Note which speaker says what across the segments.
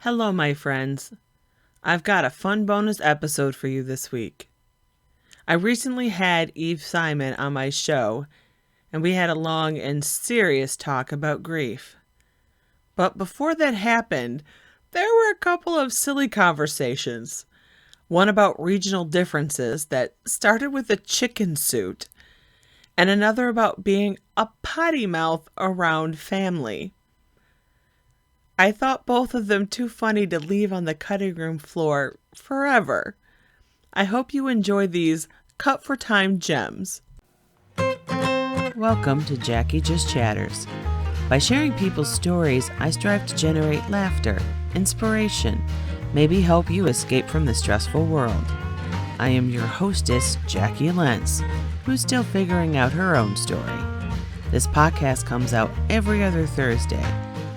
Speaker 1: Hello, my friends. I've got a fun bonus episode for you this week. I recently had Eve Simon on my show, and we had a long and serious talk about grief. But before that happened, there were a couple of silly conversations. One about regional differences that started with a chicken suit, and another about being a potty mouth around family. I thought both of them too funny to leave on the cutting room floor forever. I hope you enjoy these cut for time gems. Welcome to Jackie Just Chatters. By sharing people's stories, I strive to generate laughter, inspiration, maybe help you escape from the stressful world. I am your hostess, Jackie Lentz, who's still figuring out her own story. This podcast comes out every other Thursday.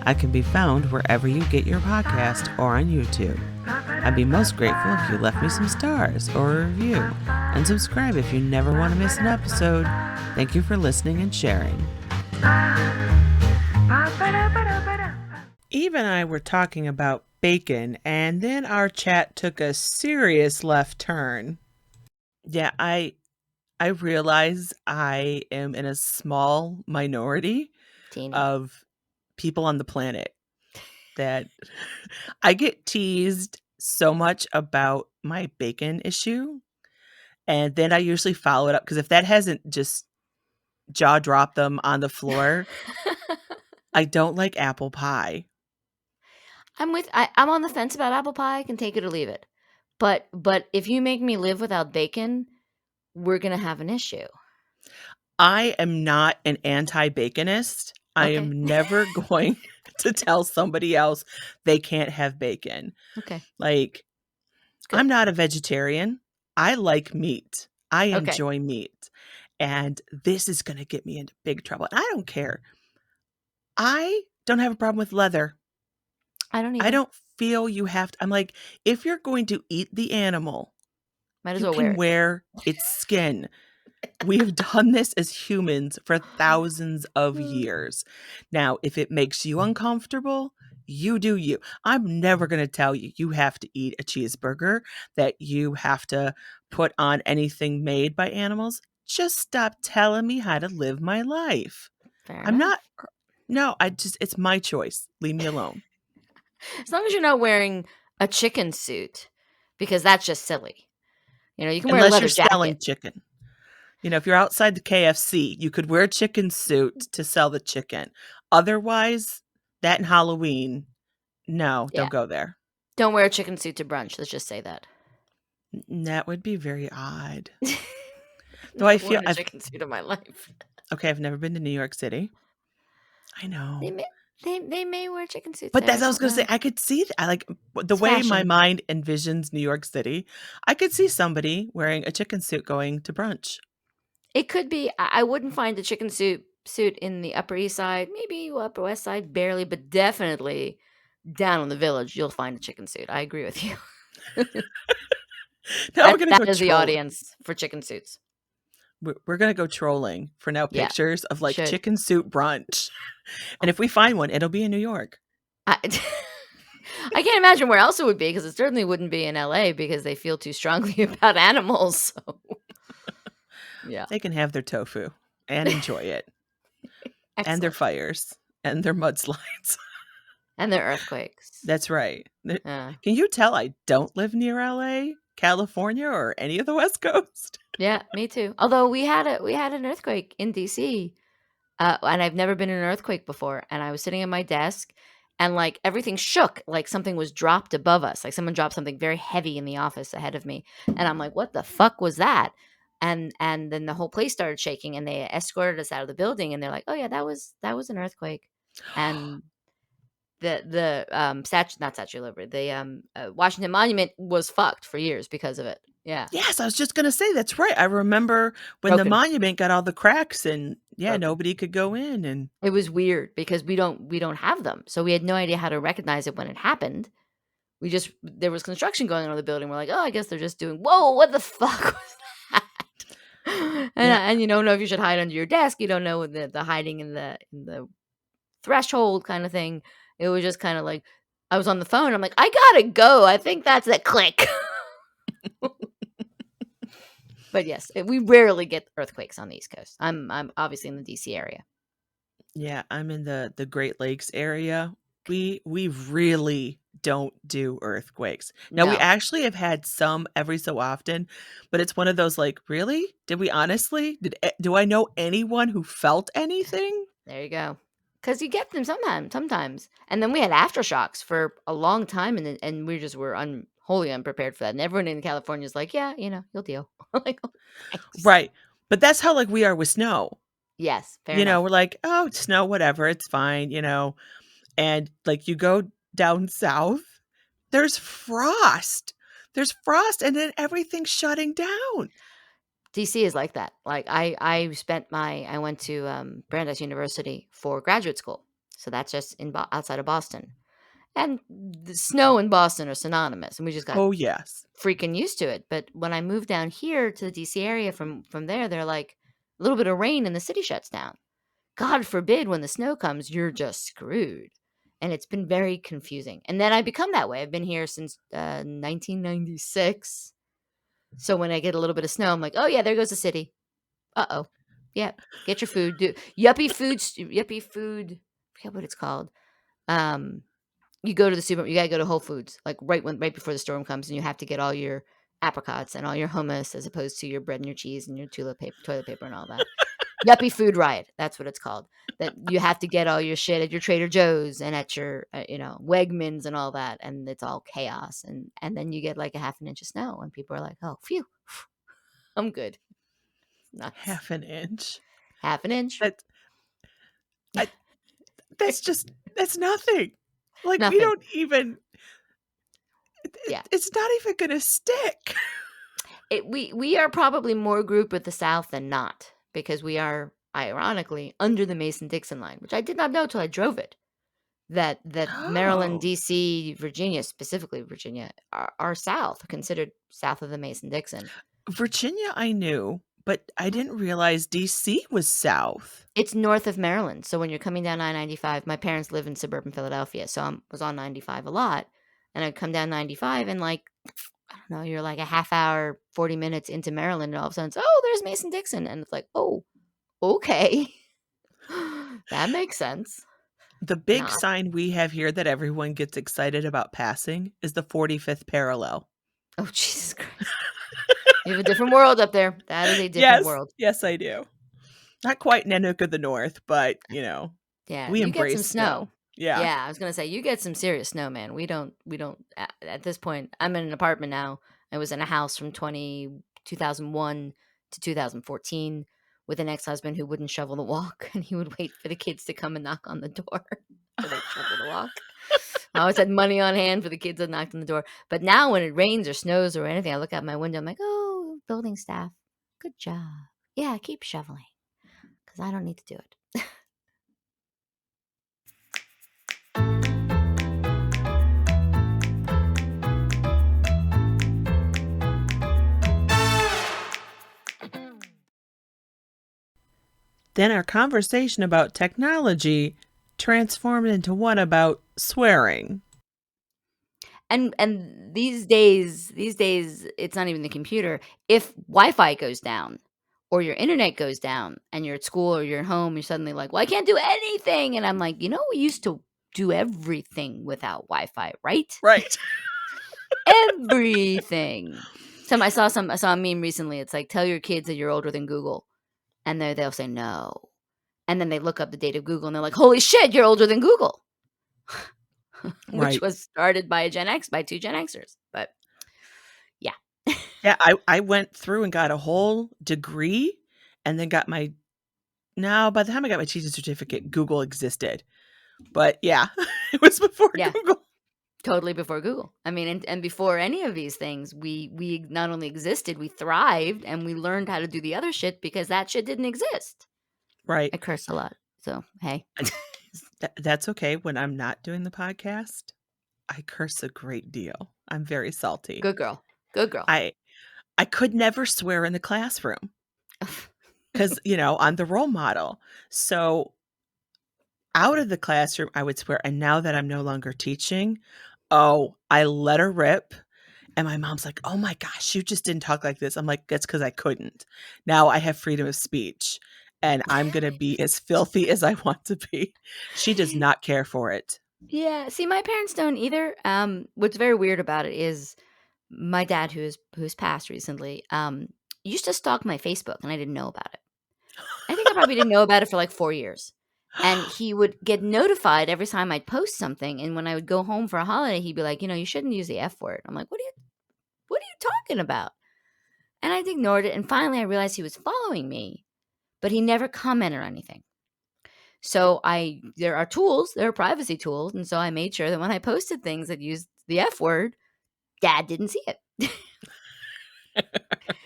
Speaker 1: I can be found wherever you get your podcast or on YouTube. I'd be most grateful if you left me some stars or a review, and subscribe if you never want to miss an episode. Thank you for listening and sharing. Eve and I were talking about bacon, and then our chat took a serious left turn. Yeah, I realize I am in a small minority of people on the planet that I get teased so much about my bacon issue, and then I usually follow it up because if that hasn't just jaw dropped them on the floor, I don't like apple pie.
Speaker 2: I'm on the fence about apple pie. I can take it or leave it. But if you make me live without bacon, we're going to have an issue.
Speaker 1: I am not an anti-baconist. I am never going to tell somebody else they can't have bacon.
Speaker 2: Okay.
Speaker 1: Like, good. I'm not a vegetarian. I like meat. I enjoy meat. And this is going to get me into big trouble. And I don't care. I don't have a problem with leather.
Speaker 2: I don't either.
Speaker 1: I don't feel you have to. I'm like, if you're going to eat the animal,
Speaker 2: might as
Speaker 1: you
Speaker 2: well
Speaker 1: can wear its skin. We have done this as humans for thousands of years. Now, if it makes you uncomfortable, you do you. I'm never going to tell you you have to eat a cheeseburger, that you have to put on anything made by animals. Just stop telling me how to live my life. It's my choice. Leave me alone.
Speaker 2: As long as you're not wearing a chicken suit, because that's just silly. You know, you can wear a leather jacket. Unless you're
Speaker 1: selling chicken. You know, if you're outside the KFC, you could wear a chicken suit to sell the chicken. Otherwise, that and Halloween, no, don't go there.
Speaker 2: Don't wear a chicken suit to brunch. Let's just say that.
Speaker 1: That would be very odd.
Speaker 2: Though I feel I've chicken suit in my life.
Speaker 1: Okay, I've never been to New York City. I know.
Speaker 2: They may wear chicken suits.
Speaker 1: But that's what I was going to say. I could see that. I like the way my mind envisions New York City. I could see somebody wearing a chicken suit going to brunch.
Speaker 2: It could be. I wouldn't find a chicken suit in the Upper East Side, maybe Upper West Side, barely, but definitely down in the Village, you'll find a chicken suit. I agree with you. That is the audience for chicken suits.
Speaker 1: We're going to go trolling for now pictures of like chicken suit brunch. And if we find one, it'll be in New York.
Speaker 2: I can't imagine where else it would be, because it certainly wouldn't be in LA because they feel too strongly about animals. So. Yeah.
Speaker 1: They can have their tofu and enjoy it. And their fires and their mudslides.
Speaker 2: And their earthquakes.
Speaker 1: That's right. Can you tell I don't live near LA, California, or any of the West Coast?
Speaker 2: Yeah, me too. Although we had an earthquake in DC, and I've never been in an earthquake before. And I was sitting at my desk, and like everything shook, like something was dropped above us, like someone dropped something very heavy in the office ahead of me, and I'm like, "What the fuck was that?" And then the whole place started shaking, and they escorted us out of the building, and they're like, "Oh yeah, that was an earthquake," and the not Statue of Liberty, the Washington Monument was fucked for years because of it. Yeah.
Speaker 1: Yes, I was just gonna say that's right. I remember when the monument got all the cracks, and nobody could go in, and
Speaker 2: it was weird because we don't have them, so we had no idea how to recognize it when it happened. There was construction going on the building. We're like, oh, I guess they're just doing. Whoa, what the fuck was that? And you don't know if you should hide under your desk. You don't know the hiding in the threshold kind of thing. It was just kind of like I was on the phone. I'm like, I gotta go. I think that's a click. But yes, we rarely get earthquakes on the East Coast. I'm obviously in the DC area.
Speaker 1: Yeah, I'm in the Great Lakes area. We really don't do earthquakes. Now we
Speaker 2: No,
Speaker 1: actually have had some every so often, but it's one of those like, really? Did we honestly? Do I know anyone who felt anything?
Speaker 2: there you go. Because you get them sometimes, and then we had aftershocks for a long time, and we just were wholly unprepared for that. And everyone in California is like, yeah, you'll deal. I'm like, oh, thanks.
Speaker 1: Right. But that's how like we are with snow.
Speaker 2: Yes, fair enough.
Speaker 1: We're like, "Oh, it's snow, whatever, it's fine." And like you go down south, there's frost. There's frost and then everything's shutting down.
Speaker 2: DC is like that. Like I went to Brandeis University for graduate school, so that's just outside of Boston. And the snow and Boston are synonymous, and we just got
Speaker 1: Oh, yes.
Speaker 2: freaking used to it. But when I moved down here to the DC area from there, they're like a little bit of rain and the city shuts down. God forbid when the snow comes, you're just screwed. And it's been very confusing. And then I become that way. I've been here since 1996. So when I get a little bit of snow, I'm like, oh yeah, there goes the city. Uh-oh. Yeah. Get your food. Do yuppie food. I forget what it's called. Um, you go to the supermarket, you gotta go to Whole Foods, like right before the storm comes, and you have to get all your apricots and all your hummus as opposed to your bread and your cheese and your toilet paper and all that. Yuppie food riot, that's what it's called. That you have to get all your shit at your Trader Joe's and at your Wegmans and all that, and it's all chaos. And then you get like a half an inch of snow, and people are like, "Oh, phew, I'm good." Nuts.
Speaker 1: Half an inch.
Speaker 2: Half an inch,
Speaker 1: That I that's nothing. Like, we
Speaker 2: nothing.
Speaker 1: don't even
Speaker 2: Yeah.
Speaker 1: it's not even gonna stick.
Speaker 2: We are probably more grouped with the South than not because we are ironically under the Mason-Dixon line, which I did not know till I drove it. That Maryland,
Speaker 1: Oh.
Speaker 2: DC, Virginia, specifically Virginia, are south, considered south of the Mason-Dixon.
Speaker 1: Virginia I knew, but I didn't realize DC was south.
Speaker 2: It's north of Maryland. So when you're coming down I-95, my parents live in suburban Philadelphia, so I was on 95 a lot, and I'd come down 95 and like I don't know, you're like a half hour, 40 minutes into Maryland, and all of a sudden it's, oh, there's Mason-Dixon, and it's like, oh, okay. That makes sense.
Speaker 1: The big
Speaker 2: Not.
Speaker 1: sign we have here that everyone gets excited about passing is the 45th parallel.
Speaker 2: Oh, Jesus Christ. You have a different world up there. That is a different
Speaker 1: Yes,
Speaker 2: world.
Speaker 1: yes, I do. Not quite Nanook of the North, but,
Speaker 2: Yeah,
Speaker 1: we
Speaker 2: you get some
Speaker 1: embrace
Speaker 2: snow.
Speaker 1: snow. Yeah.
Speaker 2: Yeah, I was gonna say you get some serious snow, man. We don't at this point. I'm in an apartment now. I was in a house from 2001 to 2014 with an ex-husband who wouldn't shovel the walk, and he would wait for the kids to come and knock on the door so they'd shovel the walk. I always had money on hand for the kids that knocked on the door. But now when it rains or snows or anything, I look out my window. I'm like, oh, building staff, good job. Yeah, keep shoveling because I don't need to do it.
Speaker 1: Then our conversation about technology transformed into one about swearing.
Speaker 2: And these days, it's not even the computer. If Wi-Fi goes down or your internet goes down and you're at school or you're at home, you're suddenly like, well, I can't do anything. And I'm like, we used to do everything without Wi-Fi, right?
Speaker 1: Right.
Speaker 2: Everything. I saw a meme recently. It's like, tell your kids that you're older than Google, and they'll say no, and then they look up the date of Google and they're like, holy shit, you're older than Google. Which
Speaker 1: Right.
Speaker 2: was started by two Gen Xers. But yeah.
Speaker 1: Yeah, I went through and got a whole degree and then got my now by the time I got my teaching certificate, Google existed. But yeah, it was before
Speaker 2: Yeah.
Speaker 1: Google.
Speaker 2: Totally before Google. I mean, and before any of these things, we not only existed, we thrived, and we learned how to do the other shit because that shit didn't exist.
Speaker 1: Right.
Speaker 2: I curse a lot. So, hey.
Speaker 1: That's okay. When I'm not doing the podcast, I curse a great deal. I'm very salty.
Speaker 2: Good girl. Good girl.
Speaker 1: I could never swear in the classroom because, I'm the role model. So out of the classroom, I would swear, and now that I'm no longer teaching, oh, I let her rip. And my mom's like, "Oh my gosh, you just didn't talk like this." I'm like, "That's because I couldn't. Now I have freedom of speech, and I'm gonna be as filthy as I want to be." She does not care for it.
Speaker 2: Yeah, see, my parents don't either. What's very weird about it is my dad, who's passed recently, used to stalk my Facebook, and I didn't know about it. I think I probably didn't know about it for like 4 years. And he would get notified every time I'd post something, and when I would go home for a holiday, he'd be like, "You shouldn't use the F word." I'm like, "What are you talking about?" And I'd ignored it, and finally I realized he was following me, but he never commented or anything. So there are privacy tools, and so I made sure that when I posted things that used the F word, Dad didn't see it.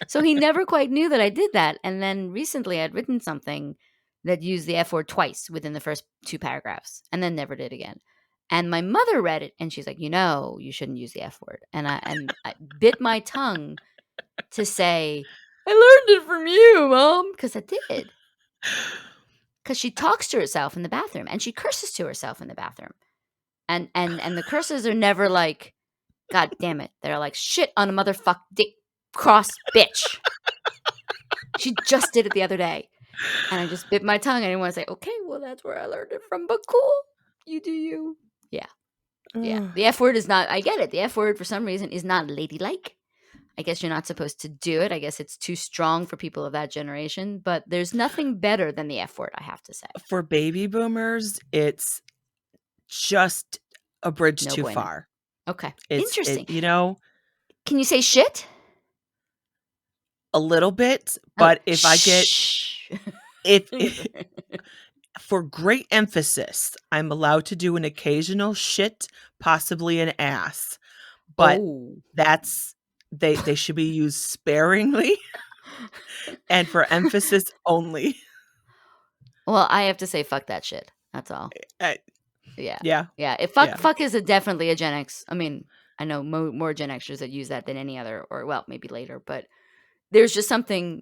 Speaker 2: So he never quite knew that I did that. And then recently I'd written something that used the F word twice within the first 2 paragraphs and then never did again. And my mother read it and she's like, you shouldn't use the F word. And I bit my tongue to say, "I learned it from you, Mom," because I did. Because she talks to herself in the bathroom and she curses to herself in the bathroom. And the curses are never like, "God damn it." They're like, "Shit on a motherfuck dick cross bitch." She just did it the other day. And I just bit my tongue. I didn't want to say, "Okay, well, that's where I learned it from, but cool. You do you." Yeah. Yeah.
Speaker 1: Ugh.
Speaker 2: The F word is not, I get it. The F word for some reason is not ladylike. I guess you're not supposed to do it. I guess it's too strong for people of that generation, but there's nothing better than the F word, I have to say.
Speaker 1: For baby boomers, it's just a bridge
Speaker 2: No
Speaker 1: too
Speaker 2: bueno.
Speaker 1: far.
Speaker 2: Okay.
Speaker 1: It's
Speaker 2: Interesting.
Speaker 1: it,
Speaker 2: Can you say shit?
Speaker 1: a little bit,
Speaker 2: Oh,
Speaker 1: but
Speaker 2: shh.
Speaker 1: if for great emphasis, I'm allowed to do an occasional shit, possibly an ass, but
Speaker 2: Oh.
Speaker 1: that's they should be used sparingly and for emphasis only.
Speaker 2: Well, I have to say, fuck that shit. That's all.
Speaker 1: Uh,
Speaker 2: Yeah.
Speaker 1: yeah,
Speaker 2: Yeah.
Speaker 1: yeah.
Speaker 2: Fuck is definitely a Gen X. I mean, I know more Gen Xers that use that than any other, or well, maybe later, but there's just something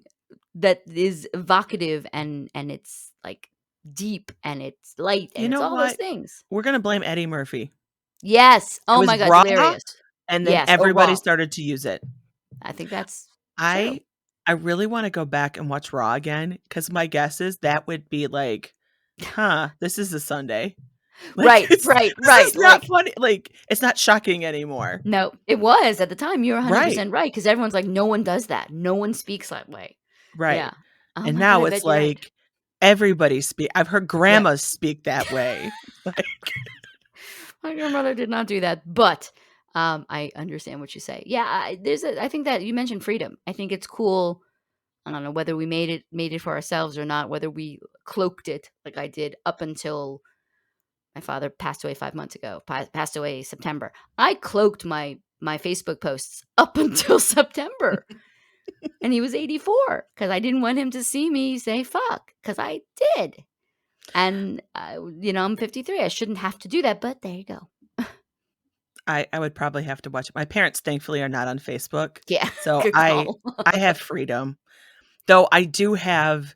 Speaker 2: that is evocative and it's like deep and it's light and
Speaker 1: You
Speaker 2: it's
Speaker 1: know
Speaker 2: all those
Speaker 1: what?
Speaker 2: things.
Speaker 1: We're gonna blame Eddie Murphy.
Speaker 2: Yes.
Speaker 1: It
Speaker 2: Oh
Speaker 1: was
Speaker 2: my God.
Speaker 1: raw,
Speaker 2: Hilarious.
Speaker 1: and then
Speaker 2: Yes. Oh,
Speaker 1: everybody
Speaker 2: raw.
Speaker 1: started to use it.
Speaker 2: I think that's true.
Speaker 1: I I really wanna go back and watch Raw again because my guess is that would be like, "Huh, this is a Sunday." Like,
Speaker 2: Right. Right.
Speaker 1: this is
Speaker 2: Right.
Speaker 1: not
Speaker 2: Like,
Speaker 1: funny, like, it's not shocking anymore.
Speaker 2: no, it was at the time. You're
Speaker 1: Right,
Speaker 2: 100% right because everyone's like, no one does that. No one speaks that way.
Speaker 1: right.
Speaker 2: Yeah. Oh
Speaker 1: And
Speaker 2: my God.
Speaker 1: now
Speaker 2: I
Speaker 1: it's
Speaker 2: bet you're right.
Speaker 1: like everybody I've heard
Speaker 2: Yep.
Speaker 1: grandmas speak that way. Like,
Speaker 2: My grandmother did not do that, but I understand what you say. Yeah, I think that you mentioned freedom. I think it's cool. I don't know whether we made it for ourselves or not, whether we cloaked it like I did up until my father passed away 5 months ago. Passed away September. I cloaked my Facebook posts up until September, and he was 84 because I didn't want him to see me say fuck because I did. And I'm 53. I shouldn't have to do that, but there you go.
Speaker 1: I would probably have to watch it. My parents, thankfully, are not on Facebook,
Speaker 2: Yeah,
Speaker 1: so
Speaker 2: good
Speaker 1: I
Speaker 2: call.
Speaker 1: I have freedom. Though I do have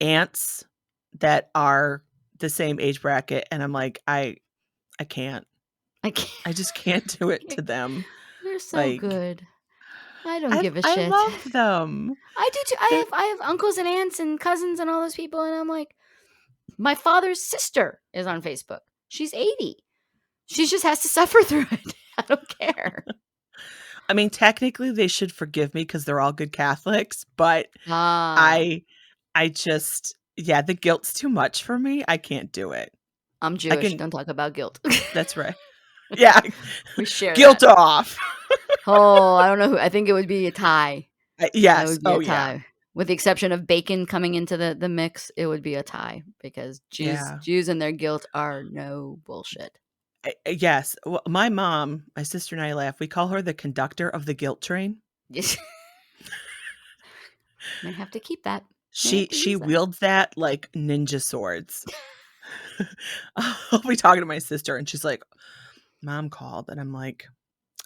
Speaker 1: aunts that are the same age bracket, and I'm like, I can't.
Speaker 2: I can't.
Speaker 1: I just can't do it
Speaker 2: can't-
Speaker 1: to them.
Speaker 2: They're so
Speaker 1: Like,
Speaker 2: good. I don't give a
Speaker 1: I
Speaker 2: shit.
Speaker 1: love them.
Speaker 2: I do too.
Speaker 1: The
Speaker 2: I have uncles and aunts and cousins and all those people, and I'm like, my father's sister is on Facebook. She's 80. She just has to suffer through it. I don't care.
Speaker 1: I mean, technically, they should forgive me because 'cause they're all good Catholics, but
Speaker 2: Ah,
Speaker 1: I I just yeah, the guilt's too much for me. I can't do it.
Speaker 2: I'm
Speaker 1: I
Speaker 2: Jewish.
Speaker 1: can
Speaker 2: Don't talk about guilt.
Speaker 1: That's right. Yeah.
Speaker 2: We share
Speaker 1: Guilt
Speaker 2: that.
Speaker 1: off.
Speaker 2: Oh, I don't know who. I think it would be a tie. It
Speaker 1: Yes.
Speaker 2: would be a
Speaker 1: Oh, yeah.
Speaker 2: tie. With the exception of bacon coming into the mix, it would be a tie because
Speaker 1: Yeah.
Speaker 2: Jews and their guilt are no bullshit.
Speaker 1: Yes. Well, my mom, my sister and I laugh. We call her the conductor of the guilt train.
Speaker 2: Yes. May have to keep that. May have
Speaker 1: She
Speaker 2: to
Speaker 1: she
Speaker 2: use that.
Speaker 1: wields that like ninja swords. I'll be talking to my sister and she's like, "Mom called." And I'm like,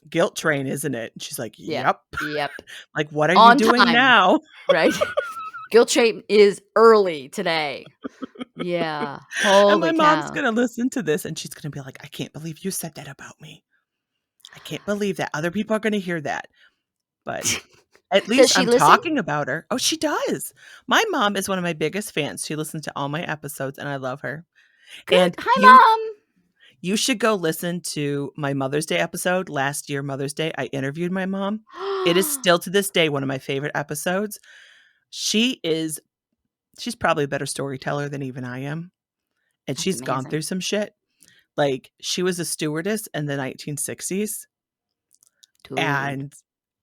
Speaker 1: "Guilt train, isn't it?" And she's like,
Speaker 2: Yeah.
Speaker 1: "Yep."
Speaker 2: Yep.
Speaker 1: Like, "What are you
Speaker 2: On
Speaker 1: doing
Speaker 2: time,
Speaker 1: now?"
Speaker 2: right? Guilt train is early today. Yeah.
Speaker 1: And my
Speaker 2: Holy
Speaker 1: mom's
Speaker 2: cow.
Speaker 1: going to listen to this and she's going to be like, I can't believe you said that about me. I can't believe that. Other people are going to hear that. But at
Speaker 2: Does
Speaker 1: least
Speaker 2: she
Speaker 1: I'm
Speaker 2: listen?
Speaker 1: talking about her. Oh, she does. My mom is one of my biggest fans. She listens to all my episodes and I love her.
Speaker 2: Good.
Speaker 1: And
Speaker 2: Hi,
Speaker 1: you should go listen to my Mother's Day episode. Last year, Mother's Day, I interviewed my mom. It is
Speaker 2: Mom.
Speaker 1: still to this day one of my favorite episodes. She's probably a better storyteller than even I am. And
Speaker 2: That's
Speaker 1: she's gone
Speaker 2: amazing.
Speaker 1: through some shit. Like, she was a stewardess in the 1960s.
Speaker 2: Dude.
Speaker 1: And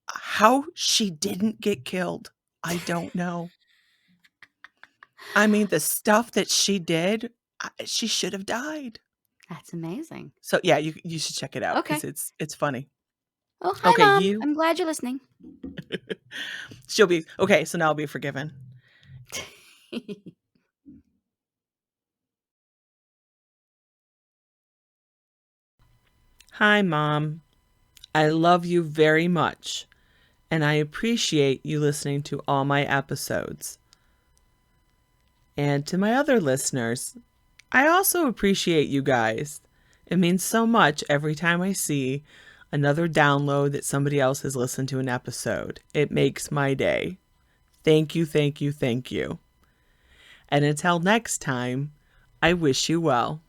Speaker 1: how she didn't get killed, I don't know. I mean, the stuff that she did, she should have died.
Speaker 2: That's amazing.
Speaker 1: So, yeah, you should check it out because
Speaker 2: Okay.
Speaker 1: it's funny.
Speaker 2: Oh, hi,
Speaker 1: Okay,
Speaker 2: Mom. I'm glad you're listening.
Speaker 1: she'll be okay, so now I'll be forgiven. Hi, Mom. I love you very much, and I appreciate you listening to all my episodes. And to my other listeners, I also appreciate you guys. It means so much every time I see another download that somebody else has listened to an episode. It makes my day. Thank you, thank you, thank you. And until next time, I wish you well.